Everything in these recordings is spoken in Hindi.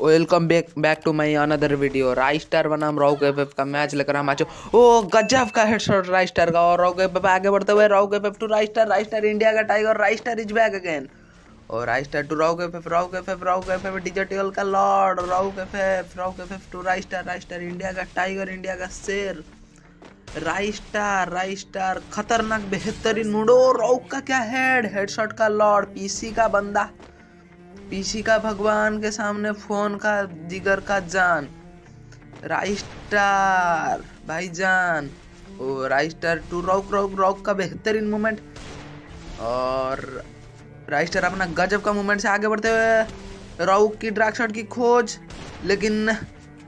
Welcome back to my another video. Raistar बनाम रॉक एफएफ का मैच लेकर हम आज ओ गजब का हेडशॉट राइस्टार का। और रॉक एफएफ आगे बढ़ते हुए रॉक एफएफ टू राइस्टार, राइस्टार इंडिया का tiger, Raistar is back again. और Raistar to rock FF, Rock FF, Rock FF digital का lord, Rock FF to राइस्टार, राइस्टार India का टाइगर, इंडिया का शेर। राइस्टार राइस्टार खतरनाक बेहतरीन मुड़ो, रॉक का क्या हेडशॉट का लॉर्ड, पीसी का बंदा, पीसी का भगवान के सामने फोन का जिगर का जान। राइस्टार भाईजान, ओ राइस्टार टू रॉक, रॉक रॉक का बेहतरीन मोमेंट। और राइस्टार अपना गजब का मोमेंट से आगे बढ़ते हुए रॉक की ड्रैग शॉट की खोज, लेकिन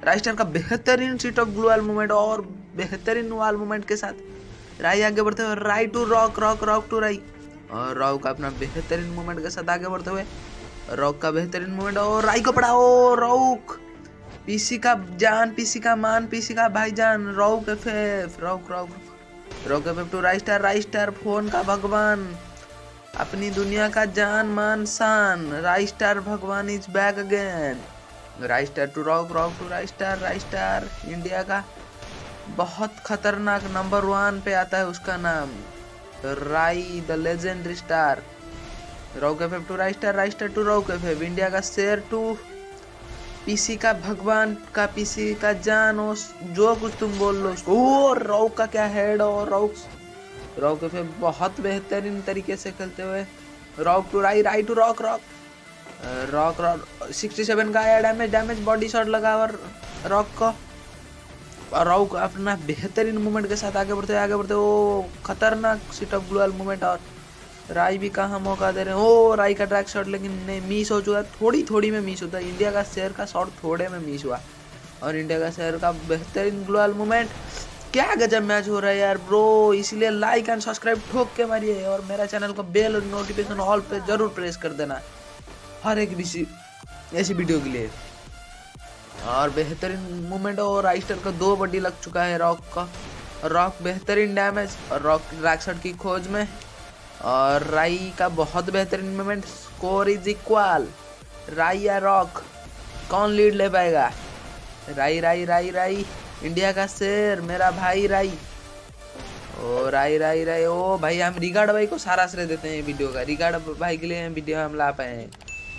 राइस्टार का बेहतरीन सीट ऑफ ग्लू वाल मोमेंट और बेहतरीन वाल मोमेंट के साथ राई आगे बढ़ते हुए Rai to rock, rock rock to Rai. और रॉक अपना बेहतरीन मोमेंट के साथ आगे बढ़ते हुए रॉक का बेहतरीन मोमेंट और राई को पड़ा। ओ रॉक पीसी का जान, पीसी का मान, पीसी का भाईजान, rock FF, rock rock rock FF to राइस्टार, Raistar phone का भगवान, अपनी दुनिया का जान मान शान, राइस्टार भगवान is back again. Raistar to rock, rock to राइस्टार, राइस्टार India का बहुत खतरनाक नंबर 1 पे आता है उसका नाम, Rai the legendary star. Rock FF to राइस्टार, Raistar to rock FF, India का शेर टू पीसी का भगवान का, पीसी का जान, हो जो कुछ तुम बोल लो उसको। ओ रॉक का क्या हेड, और रॉक एफएफ बहुत बेहतरीन तरीके से खेलते हुए rock to Rai, Rai to rock, rock rock rock 67 का आया डैमेज बॉडी शॉट लगा और रॉक को। रॉक अपना बेहतरीन मूवमेंट के साथ आगे बढ़ते वो खतरनाक सीट ऑफ ग्लूअल मूवमेंट। और राई भी कहाँ मौका दे रहे हैं, ओ राई का ड्रैग शॉट लेकिन नहीं, मिस हो चुका है, थोड़ी में मिस होता है। इंडिया का शेर का शॉट थोड़े में मिस हुआ और इंडिया का शेर का बेहतरीन ग्लूअल मूवमेंट। क्या गजब मैच हो रहा है यार ब्रो, इसलिए लाइक एंड सब्सक्राइब ठोक के मारिए और मेरा चैनल को बेल और नोटिफिकेशन ऑल पे जरूर प्रेस कर देना हर एक ऐसी वीडियो के लिए। और बेहतरीन मूवमेंट और राइस्टार का 2 बॉडी लग चुका है रॉक का, रॉक बेहतरीन डैमेज और रॉक ड्रैग शॉट की खोज में। और राई का बहुत बेहतरीन मूवमेंट, स्कोर इज इक्वल, राई या रॉक कौन लीड ले पाएगा। राई राई राई राई इंडिया का शेर, मेरा भाई राई। ओ राई राई राई, ओ भाई हम रिगार्ड भाई को सारा श्रेय देते हैं वीडियो का, रिगार्ड भाई के लिए वीडियो हम ला पाए हैं।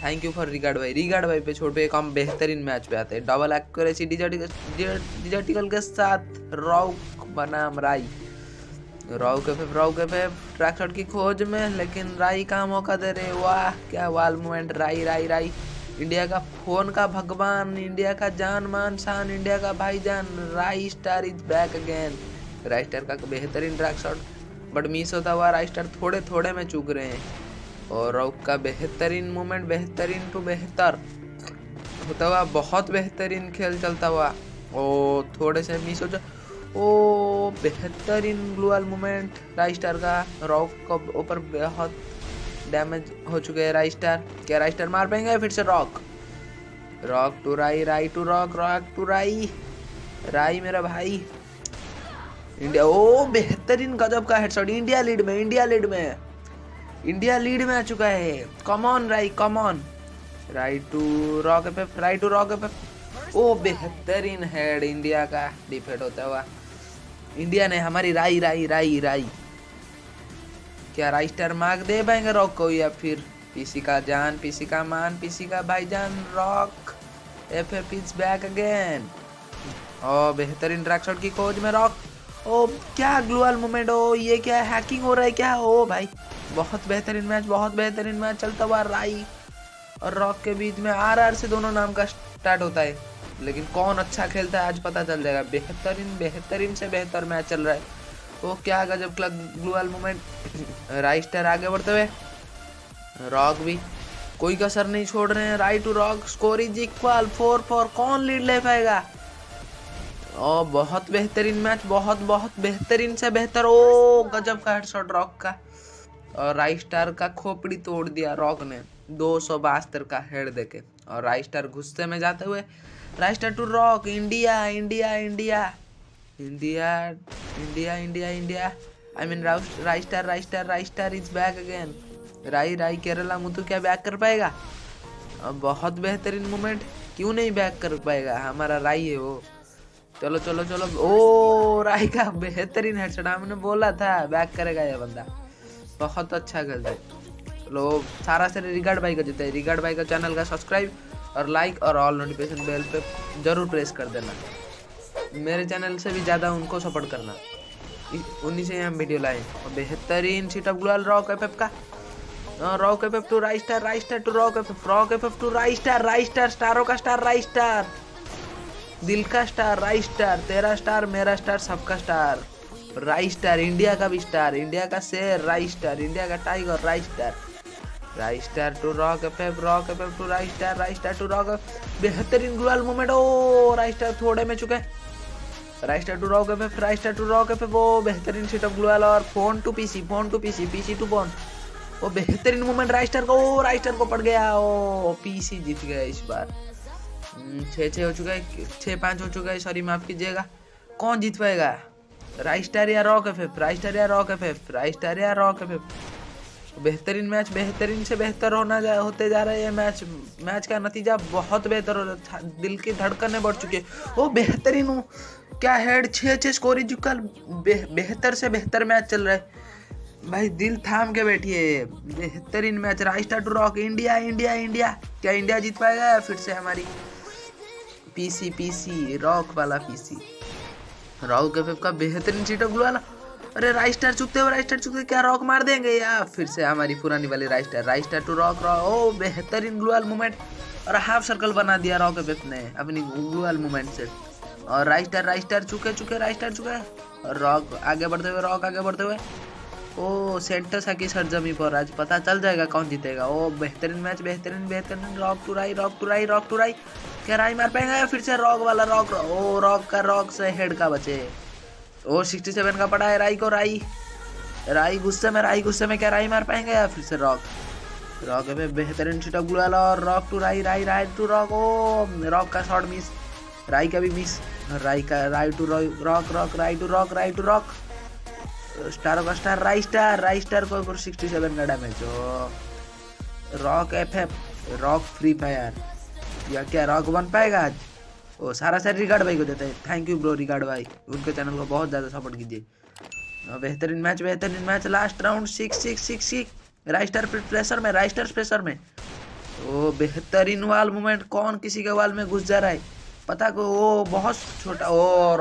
थैंक यू फॉर रिगार्ड भाई पे छोड़ पे एक हम बेहतरीन मैच पे आते हैं। डबल एक्यूरेसी डिजिटल के साथ रॉक बनाम राई, रॉक एफएफ ट्रैक शॉट की खोज में, लेकिन राई का मौका दे रहे। वाह क्या वाल मूवमेंट, राई राई राई इंडिया का फोन का भगवान, इंडिया का जान मान शान, इंडिया का भाईजान, राई स्टार इज बैक अगेन। राइस्टार का बेहतरीन ट्रैक शॉट बट मिस होता हुआ, राइस्टार थोड़े में चूक रहे हैं। और रॉक का बेहतरीन मूवमेंट, बेहतरीन टू बेहतर होता हुआ, बहुत बेहतरीन खेल चलता हुआ, ओ थोड़े से मिस हो जाए। ओ बेहतरीन ग्लूअल मूवमेंट राइस्टार का, रॉक के ऊपर बहुत डैमेज हो चुके हैं राइस्टार। क्या राइस्टार मार पाएंगे फिर से rock, rock to Rai, Rai to rock, rock to Rai, राई मेरा भाई इंडिया। ओ बेहतरीन गजब का हेडशॉट, इंडिया लीड में, इंडिया लीड में आ चुका है। कम ऑन राई, कम ऑन, राई टू रॉक एफएफ, राई टू रॉक एफएफ, ओ बेहतरीन हेड इंडिया का डिफेट होता हुआ। इंडिया ने हमारी राई राई राई राई, क्या राइस्टार मार्क दे पाएंगे रॉक को, या फिर पीसी का जान, पीसी का मान, पीसी का भाईजान, rock FF is back again. ओ बेहतरीन ड्रैग शॉट की खोज में रॉक, ओ क्या ग्लूअल मूवमेंट, ओ ये क्या हैकिंग हो रहा है क्या, ओ भाई बहुत बेहतरीन मैच चलता हुआ। राई और रॉक के बीच में आरआर से दोनों नाम का स्टार्ट होता है, लेकिन कौन अच्छा खेलता है आज पता चल जाएगा। बेहतरीन से बेहतर मैच चल रहा है, वो क्या गजब का ग्लूअल मूवमेंट। राइस्टार आगे बढ़ते हुए, रॉक भी कोई कसर नहीं छोड़ रहे हैं, Rai to rock, score is equal 4-4, कौन लीड ले पाएगा। और बहुत बेहतरीन मैच, बहुत बेहतरीन से बेहतर, ओ गजब का हेडशॉट रॉक का, और राइस्टार का खोपड़ी तोड़ दिया रॉक ने 272 का हेड देके। और राइस्टार गुस्से में जाते हुए, Raistar to rock, India India India India India India India, I mean Raistar is back again. राई केरला मुतु क्या बैक कर पाएगा। बहुत बेहतरीन मूवमेंट, क्यों नहीं बैक कर पाएगा? हमारा राई है वो। चलो चलो चलो, ओ राई का बेहतरीन हेडशॉट, हमने बोला था बैक करेगा ये बंदा, बहुत अच्छा खेलता है। चलो सारा से रिगार्ड भाई का जीता है। रिगार्ड भाई का चैनल का सब्सक्राइब और लाइक और ऑल नोटिफिकेशन बेल पे जरूर प्रेस कर देना। मेरे चैनल से भी ज़्यादा उनको सपोर्ट करना, उन्हीं से हम वीडियो लाए। और बेहतरीन सीटअप ग्लोअल रॉक एफएफ का, Rock FF to राइस्टार to rock FF to Raistar, स्टारों का स्टार राइस्टार, दिल का स्टार राइस्टार, तेरा स्टार मेरा स्टार सबका स्टार राइस्टार, इंडिया का भी स्टार, इंडिया का शेर राइस्टार, इंडिया का tiger Raistar to rock FF to राइस्टार to rock. बेहतरीन ग्लोअल मोमेंट, ओ राइस्टार थोड़े में चुके, राइस्टार टू रॉक एफएफ, वो बेहतरीन सीटअप ग्लोअल और phone to PC PC to phone, वो बेहतरीन मोमेंट राइस्टार को, ओ राइस्टार को पड़ गया, ओ पीसी जीत गया इस बार। 6-6 हो चुका है, 6-5 हो चुका है, सॉरी माफ कीजिएगा। कौन जीत पाएगा, राइस्टार या रॉक एफएफ? राइस्टार या रॉक एफएफ? बेहतरीन मैच, बेहतरीन से बेहतर होते जा रहा है ये मैच का नतीजा बहुत बेहतर हो रहा है, दिल की धड़कनें बढ़ चुकी है। वो बेहतरीन हो, क्या हेड, 6-6 स्कोर ही चुका, बेहतर से बेहतर मैच चल रहा है भाई, दिल थाम के बैठिए। बेहतरीन match, Raistar to rock, India, क्या इंडिया जीत पाएगा फिर से? हमारी पीसी रॉक वाला पीसी, रॉक एफएफ का बेहतरीन सीटअप ग्लोअल। अरे राइस्टार चुकते क्या रॉक मार देंगे या फिर से हमारी पुरानी वाली राइस्टार टू रॉक, ओ बेहतरीन ग्लोअल मूवमेंट, और हाफ सर्कल बना दिया रॉक एफएफ ने अपनी ग्लोअल मूवमेंट से। और राइस्टार चुके और रॉक आगे बढ़ते हुए, ओ सेंटर सा की सरजमी पर आज पता चल जाएगा कौन जीतेगा। ओ बेहतरीन मैच, बेहतरीन रॉक टू राई, क्या राई मार पाएंगे या फिर से रॉक वाला ओ रॉक से हेड का बचे। ओ 67 का पड़ा है राई को, राई गुस्से में क्या राई मार पाएंगे या फिर से रॉक पे बेहतरीन सीटअप ग्लोअल और रॉक टू राई टू रॉक, ओ रॉक का शॉट मिस, राई का भी मिस, राई टू रॉक, स्टारों का स्टार राइस्टार को 67 का damage. Rock FF, rock free fire, या क्या रॉक बन पाएगा आज? ओ सारा सर रिगार्ड भाई को देता है, थैंक यू ब्रो रिगार्ड भाई, उनके चैनल को बहुत ज़्यादा सपोर्ट कीजिए। बेहतरीन मैच, लास्ट राउंड 6 राइस्टार प्रेशर में, ओ बेहतरीन वाल मूवमेंट, कौन किसी के वाल में घुस जा रहा है पता को, वो बहुत छोटा, ओ